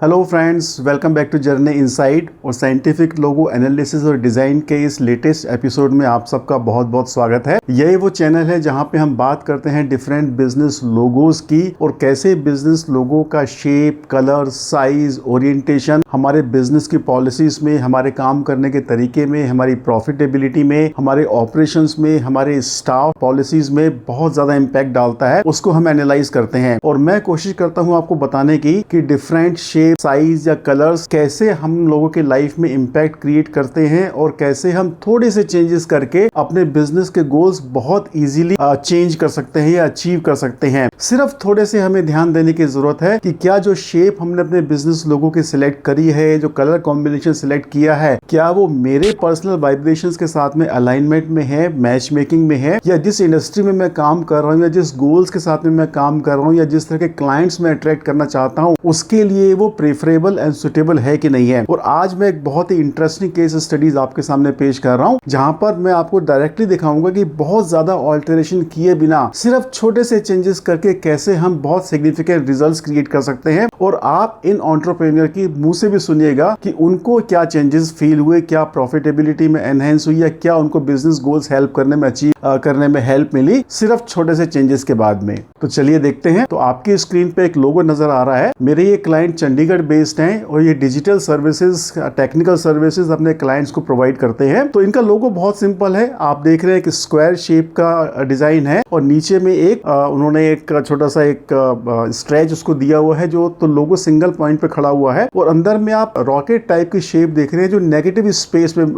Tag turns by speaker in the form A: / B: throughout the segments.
A: Hello friends, welcome back to journey inside और scientific logo analysis और design के इस लेटेस्ट एपिसोड में आप सबका बहुत बहुत स्वागत है। यही वो चैनल है जहां पे हम बात करते हैं डिफरेंट बिजनेस लोगोस की और कैसे बिजनेस लोगो का शेप, कलर, साइज, ओरिएंटेशन हमारे बिजनेस की पॉलिसीज में, हमारे काम करने के तरीके में, हमारी प्रॉफिटेबिलिटी में, हमारे ऑपरेशंस में, हमारे स्टाफ पॉलिसीज में बहुत ज्यादा इम्पैक्ट डालता है। उसको हम एनालाइज करते हैं और मैं कोशिश करता हूं आपको बताने की कि डिफरेंट शेप, साइज या कलर्स कैसे हम लोगों के लाइफ में इम्पैक्ट क्रिएट करते हैं और कैसे हम थोड़े से चेंजेस करके अपने बिजनेस के गोल्स बहुत इजीली चेंज कर सकते हैं या अचीव कर सकते हैं। सिर्फ थोड़े से हमें ध्यान देने की जरूरत है कि क्या जो शेप हमने अपने बिजनेस लोगों की सिलेक्ट करी है, जो कलर कॉम्बिनेशन सिलेक्ट किया है, क्या वो मेरे पर्सनल वाइब्रेशंस के साथ में अलाइनमेंट में है, मैच मेकिंग में है, या जिस इंडस्ट्री में मैं काम कर रहा हूँ या जिस गोल्स के साथ में मैं काम कर रहा हूँ या जिस तरह के क्लाइंट्स में अट्रैक्ट करना चाहता हूँ उसके लिए वो प्रेफरेबल एंड सुटेबल है कि नहीं है। और आज मैं एक बहुत ही इंटरेस्टिंग केस स्टडीज आपके सामने पेश कर रहा हूं जहां पर मैं आपको डायरेक्टली दिखाऊंगा कि बहुत ज्यादा ऑल्टरेशन किए बिना सिर्फ छोटे से चेंजेस करके कैसे हम बहुत सिग्निफिकेंट रिजल्ट्स क्रिएट कर सकते हैं। और आप इन एंटरप्रेन्योर की मुंह से भी सुनिएगा कि उनको क्या चेंजेस फील हुए, क्या प्रॉफिटेबिलिटी में एनहेंस हुई या क्या उनको बिजनेस गोल्स हेल्प करने में अचीव करने में हेल्प मिली सिर्फ छोटे से चेंजेस के बाद में। तो चलिए देखते हैं। तो आपकी स्क्रीन पे एक लोगो नजर आ रहा है। मेरे ये क्लाइंट चंडीगढ़ बेस्ड हैं और ये डिजिटल सर्विसेज, टेक्निकल सर्विसेज अपने क्लाइंट्स को प्रोवाइड करते हैं। तो इनका लोगो बहुत सिंपल है। आप देख रहे हैं कि स्क्वायर शेप का डिजाइन है और नीचे में एक उन्होंने एक छोटा सा एक स्ट्रेच उसको दिया हुआ है जो तो लोगो सिंगल पॉइंट पे खड़ा हुआ है। और अंदर में आप रॉकेट टाइप की शेप देख रहे हैं जो नेगेटिव स्पेस में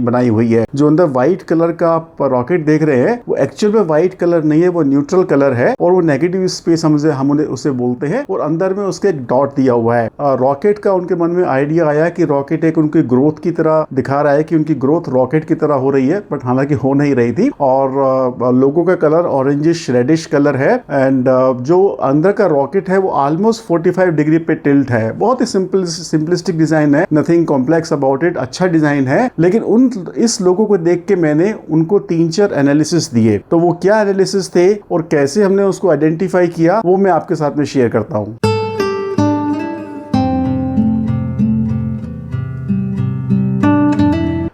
A: बनाई हुई है। जो अंदर व्हाइट कलर का आप रॉकेट देख रहे हैं वो एक्चुअल में व्हाइट कलर नहीं है, वो न्यूट्रल कलर है और वो नेगेटिव स्पेस हम उसे बोलते हैं। और अंदर में उसके एक डॉट दिया हुआ है। रॉकेट का उनके मन में आइडिया आया कि रॉकेट एक उनकी ग्रोथ की तरह दिखा रहा है कि उनकी ग्रोथ रॉकेट की तरह हो रही है, बट हालांकि हो नहीं रही थी। और लोगो का कलर ऑरेंजिश रेडिश कलर है एंड जो अंदर का रॉकेट है वो ऑलमोस्ट 45 डिग्री पे टिल्ट है। बहुत ही सिंपलिस्टिक डिजाइन है, नथिंग कॉम्प्लेक्स अबाउट इट। अच्छा डिजाइन है, लेकिन इस लोगो को देख के मैंने उनको 3-4 एनालिसिस दिए। तो वो क्या एनालिसिस थे और कैसे हमने उसको आइडेंटिफाई किया वो मैं आपके साथ में शेयर करता हूं।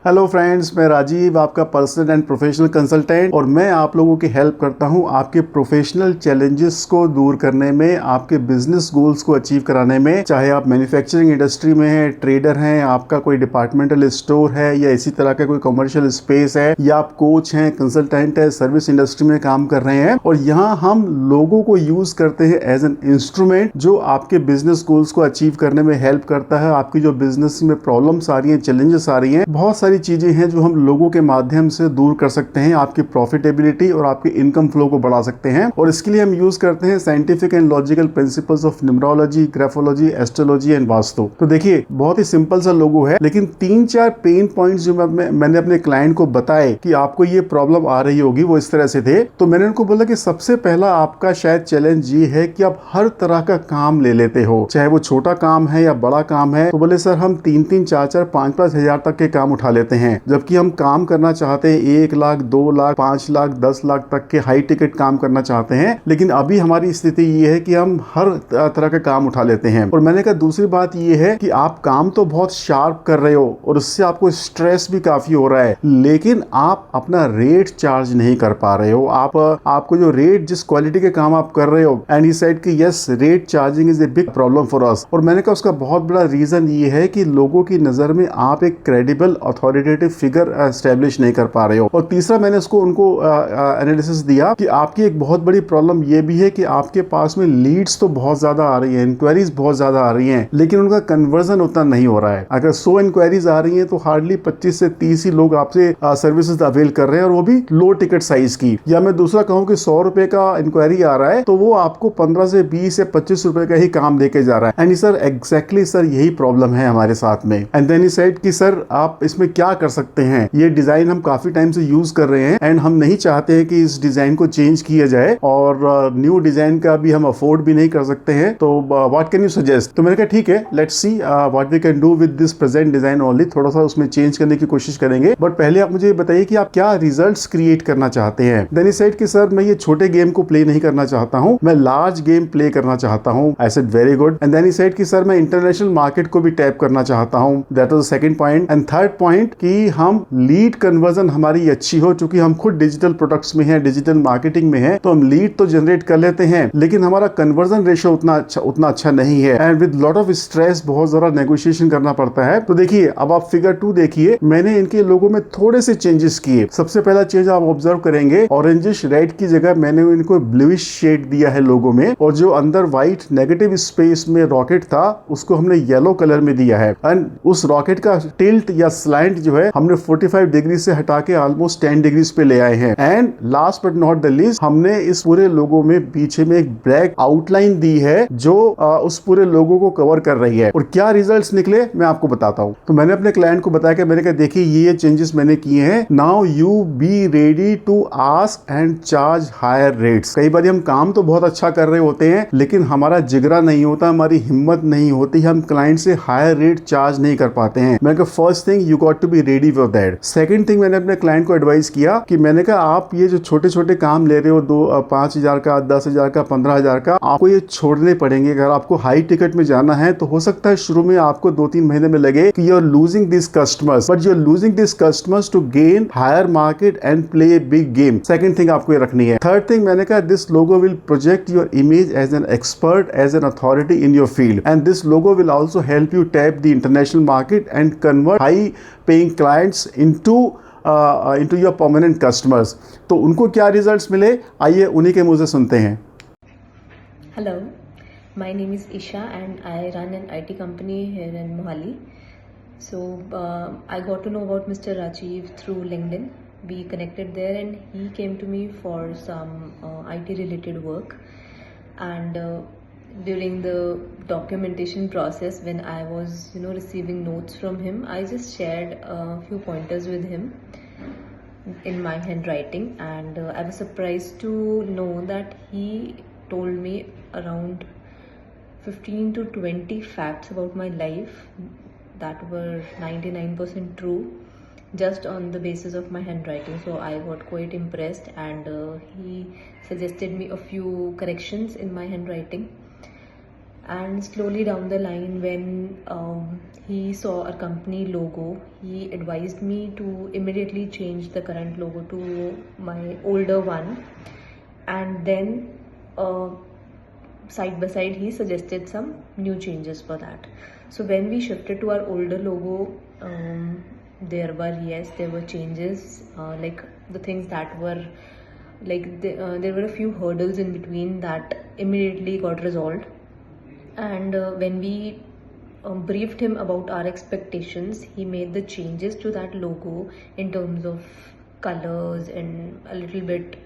A: हेलो फ्रेंड्स, मैं राजीव, आपका पर्सनल एंड प्रोफेशनल कंसल्टेंट, और मैं आप लोगों की हेल्प करता हूं आपके प्रोफेशनल चैलेंजेस को दूर करने में, आपके बिजनेस गोल्स को अचीव कराने में। चाहे आप मैन्युफैक्चरिंग इंडस्ट्री में हैं, ट्रेडर हैं, आपका कोई डिपार्टमेंटल स्टोर है या इसी तरह का कोई कमर्शियल स्पेस है, या आप कोच हैं, कंसल्टेंट है, सर्विस इंडस्ट्री में काम कर रहे हैं। और यहाँ हम लोगों को यूज करते हैं एज एन इंस्ट्रूमेंट जो आपके बिजनेस गोल्स को अचीव करने में हेल्प करता है। आपकी जो बिजनेस में प्रॉब्लम्स आ रही हैं, चैलेंजेस आ रही हैं, बहुत सारी चीजें हैं जो हम लोगों के माध्यम से दूर कर सकते हैं, आपकी प्रॉफिटेबिलिटी और आपकी इनकम फ्लो को बढ़ा सकते हैं। और इसके लिए हम यूज करते हैं scientific and logical principles of numerology, graphology, astrology and vastu. तो देखिए, बहुत ही सिंपल सा लोगो है, लेकिन 3-4 पेन पॉइंट्स जो मैंने अपने क्लाइंट को बताए कि आपको ये प्रॉब्लम आ रही होगी, वो इस तरह से थे। तो मैंने उनको बोला कि सबसे पहला आपका शायद चैलेंज ये है कि आप हर तरह का काम ले लेते हो, चाहे वो छोटा काम है या बड़ा काम है। तो बोले सर, हम 3-3, 4-4, 5-5 हजार तक के काम उठा लेते हैं, जबकि हम काम करना चाहते हैं 1 लाख, 2 लाख, 5 लाख, 10 लाख तक के हाई टिकट काम करना चाहते हैं। लेकिन अभी हमारी स्थिति ये है कि हम हर तरह का काम उठा लेते हैं। और मैंने कहा दूसरी बात ये है कि आप काम तो बहुत शार्प कर रहे हो और उससे आपको स्ट्रेस भी काफी हो रहा है, लेकिन आप अपना रेट चार्ज नहीं कर पा रहे हो। आपको जो रेट, जिस क्वालिटी के काम आप कर रहे हो, एंड ही सेड कि yes, rate charging is a big problem for us. और मैंने कहा उसका बहुत बड़ा रीजन ये है कि लोगों की नजर में आप एक क्रेडिबल अथॉरिटेटिव फिगर एस्टेब्लिश नहीं कर पा रहे हो। और तीसरा मैंने उनको एनालिसिस दिया कि आपकी एक बहुत बड़ी प्रॉब्लम ये भी है कि आपके पास में लीड्स तो बहुत ज्यादा आ रही है, इंक्वायरीज बहुत ज्यादा आ रही हैं, लेकिन उनका कन्वर्जन उतना नहीं हो रहा है। अगर 100 इंक्वायरीज आ रही हैं तो हार्डली 25 से 30 ही लोग आपसे सर्विसेज अवेल कर रहे हैं, और वो भी लो टिकट साइज की। या मैं दूसरा कहूँ कि 100 रुपए का इंक्वायरी आ रहा है तो वो आपको 15 से 20 से 25 रुपए का ही काम देके जा रहा है। एंड सर, एग्जैक्टली सर, यही प्रॉब्लम है हमारे साथ में। एंड देन ही सेड कि सर, आप इसमें क्या क्या कर सकते हैं। ये डिजाइन हम काफी टाइम से यूज कर रहे हैं एंड हम नहीं चाहते हैं कि इस डिजाइन को चेंज किया जाए, और न्यू डिजाइन का भी हम अफोर्ड भी नहीं कर सकते हैं। तो व्हाट कैन यू सजेस्ट? तो मैंने कहा ठीक है, let's see what we can do with this present design only. थोड़ा सा उसमें चेंज करने की कोशिश करेंगे, बट पहले आप मुझे बताइए कि आप क्या रिजल्ट्स क्रिएट करना चाहते हैं। देन ही सेड कि सर मैं ये छोटे गेम को प्ले नहीं करना चाहता हूँ, मैं लार्ज गेम प्ले करना चाहता हूँ। I said very good. And then he said कि सर मैं इंटरनेशनल मार्केट को भी टैप करना चाहता हूँ। That was the second point. And third point कि हम लीड कन्वर्जन हमारी अच्छी हो, क्योंकि हम खुद डिजिटल प्रोडक्ट्स में हैं, डिजिटल मार्केटिंग में हैं, तो हम लीड तो जनरेट कर लेते हैं, लेकिन हमारा कन्वर्जन रेशियो उतना अच्छा नहीं है, and with lot of stress बहुत ज्यादा नेगोशिएशन करना पड़ता है। तो देखिए, अब आप फिगर 2 देखिए, मैंने इनके लोगों में थोड़े से चेंजेस किए। सबसे पहला चेंज आप ऑब्जर्व करेंगे, ऑरेंजिश रेड की जगह मैंने इनको ब्लूइश शेड दिया है लोगो में, और जो अंदर व्हाइट नेगेटिव स्पेस में रॉकेट था उसको हमने येलो कलर में दिया है। एंड उस रॉकेट का टिल्ट या स्लैंट जो है हमने 45 डिग्री से हटा के ऑलमोस्ट 10 डिग्री पे ले आए हैं। And last but not the least, हमने इस पूरे लोगो में पीछे में एक ब्लैक आउटलाइन दी है जो उस पूरे लोगो को कवर कर रही है। और क्या रिजल्ट्स निकले मैं आपको बताता हूँ। तो मैंने अपने क्लाइंट को बताया कि मैंने कहा देखिए ये चेंजेस मैंने किए हैं, now you be ready to ask and charge higher rates. कई बार हम काम तो बहुत अच्छा कर रहे होते हैं, लेकिन हमारा जिगरा नहीं होता, हमारी हिम्मत नहीं होती, हम क्लाइंट से हायर रेट चार्ज नहीं कर पाते हैं। मैंने कहा first thing you got to be ready for that. Second thing, मैंने अपने क्लाइंट को एडवाइस किया कि मैंने कहा आप ये जो छोटे छोटे काम ले रहे हो, 5,000 का, 10,000 का, 15,000 का, आपको ये छोड़ने पड़ेंगे। अगर आपको हाई टिकट में जाना है तो हो सकता है शुरू में आपको 2-3 महीने में लगे कि you are losing this customers, but you are losing this customers to gain higher market and play a big game. Second thing आपको ये रखनी है। थर्ड थिंग, मैंने कहा this logo will project your image as an expert, as an authority in your field, and this logo will also help you tap the international market and convert high paying clients into your permanent customers. तो उनको क्या results मिले, आइए उन्हीं के मुंह से सुनते हैं।
B: Hello, my name is Isha and I run an IT company here in Mohali. So I got to know about Mr. Rajiv through LinkedIn. We connected there and he came to me for some IT related work. And during the documentation process, when I was receiving notes from him, I just shared a few pointers with him in my handwriting, and I was surprised to know that he told me around 15 to 20 facts about my life that were 99% true, just on the basis of my handwriting. So I got quite impressed, and he suggested me a few corrections in my handwriting. And slowly down the line, when he saw our company logo, he advised me to immediately change the current logo to my older one. And then side by side he suggested some new changes for that. So when we shifted to our older logo, there were changes, like the things that were like there were a few hurdles in between that immediately got resolved. And when we briefed him about our expectations, he made the changes to that logo in terms of colors and a little bit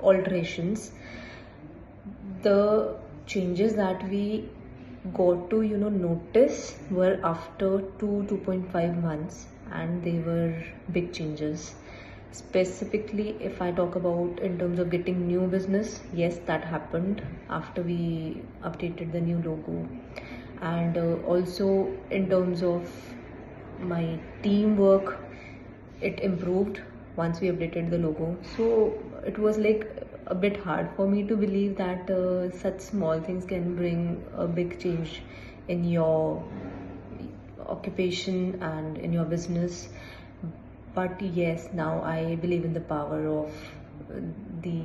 B: alterations. The changes that we got to notice were after 2.5 months, and they were big changes. Specifically, if I talk about in terms of getting new business, yes, that happened after we updated the new logo. And also in terms of my teamwork, it improved once we updated the logo. So it was like a bit hard for me to believe that such small things can bring a big change in your occupation and in your business. But yes, now I believe in the power of the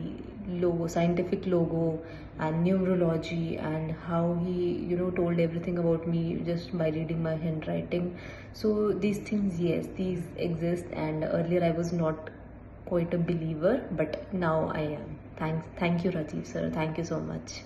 B: logo, scientific logo, and numerology, and how he told everything about me just by reading my handwriting. So these things, yes, these exist, and earlier I was not quite a believer, but now I am. Thank you, Rajiv sir. Thank you so much.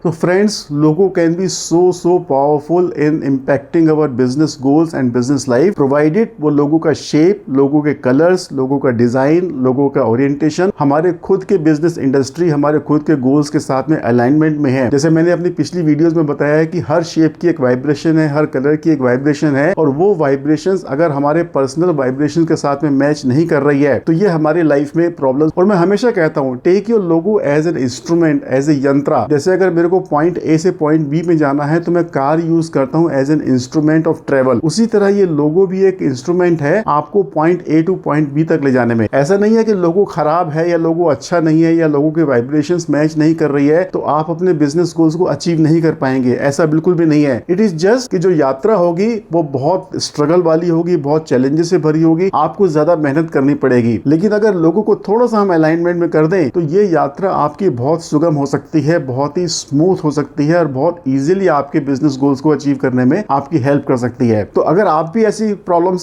A: तो friends, logo can be so powerful in impacting our business goals and business life, provided वो लोगो का shape, लोगो के colours, लोगो का design, लोगो का orientation हमारे खुद के business industry, हमारे खुद के गोल्स के साथ में अलाइनमेंट में है। जैसे मैंने अपनी पिछली वीडियोस में बताया है कि हर शेप की एक वाइब्रेशन है, हर कलर की एक वाइब्रेशन है, और वो वाइब्रेशंस अगर हमारे पर्सनल वाइब्रेशन के साथ में मैच नहीं कर रही है तो ये हमारी लाइफ में प्रॉब्लम। और मैं हमेशा कहता हूं, take your logo as an instrument, as a यंत्रा। जैसे अगर मेरे को पॉइंट ए से पॉइंट बी में जाना है तो मैं कार यूज करता हूं as an instrument of travel, उसी तरह ये लोगो भी एक इंस्ट्रूमेंट है आपको point A to point B तक ले जाने में। ऐसा नहीं है कि लोगो खराब है या लोगो अच्छा नहीं है या लोगो के वाइब्रेशंस मैच नहीं कर रही है तो आप अपने बिजनेस गोल्स को अचीव नहीं कर पाएंगे, ऐसा बिल्कुल भी नहीं है। इट इज जस्ट कि जो यात्रा होगी वो बहुत स्ट्रगल वाली होगी, बहुत चैलेंजेस से भरी होगी, आपको ज्यादा मेहनत करनी पड़ेगी। लेकिन अगर लोगों को थोड़ा सा हम अलाइनमेंट में कर दें तो ये यात्रा आपकी बहुत सुगम हो सकती है, बहुत ही स्मूथ हो सकती है और बहुत इजीली आपके बिजनेस गोल्स को अचीव करने में आपकी हेल्प कर सकती है। तो अगर आप भी ऐसी प्रॉब्लम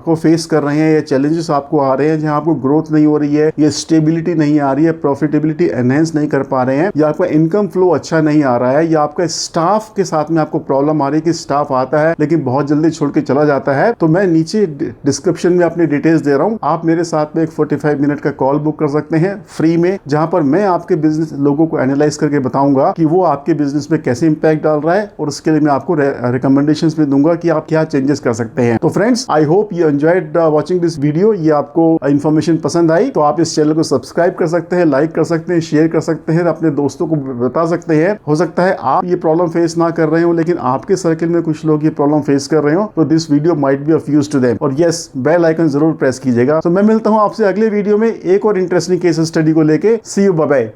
A: को फेस कर रहे हैं या चैलेंजेस आपको आ रहे हैं जहां आपको ग्रोथ नहीं हो रही है, या स्टेबिलिटी नहीं आ रही है, प्रॉफिटेबिलिटी एनहेंस नहीं कर पा रहे हैं, या आपका इनकम फ्लो अच्छा नहीं आ रहा है, या आपका स्टाफ के साथ में आपको प्रॉब्लम आ रही है कि स्टाफ आता है लेकिन बहुत जल्दी छोड़ के चला जाता है, तो मैं नीचे डिस्क्रिप्शन में अपनी डिटेल्स दे रहा हूं। आप मेरे साथ में एक 45 मिनट का कॉल बुक कर सकते हैं फ्री में, जहां पर मैं आपके बिजनेस लोगों को एनालाइज करके बताऊंगा कि वो आपके बिजनेस में कैसे इंपैक्ट डाल रहा है, और उसके लिए मैं आपको रिकमेंडेशंस भी दूंगा कि आप क्या चेंजेस कर सकते हैं। तो friends, I hope you enjoyed watching this video. ये आपको इन्फॉर्मेशन पसंद आई तो आप इस चैनल को सब्सक्राइब कर सकते हैं, लाइक कर सकते हैं, शेयर कर सकते हैं, अपने दोस्तों को बता सकते हैं। हो सकता है आप ये प्रॉब्लम फेस ना कर रहे हो लेकिन आपके सर्किल में कुछ लोग ये प्रॉब्लम फेस कर रहे हो, तो this video might be of use to them. और यस, बेल आइकन जरूर प्रेस कीजिएगा। तो मैं मिलता हूं आपसे अगले वीडियो में एक और इंटरेस्टिंग केस स्टडी को लेके। सी यू, बाय बाय।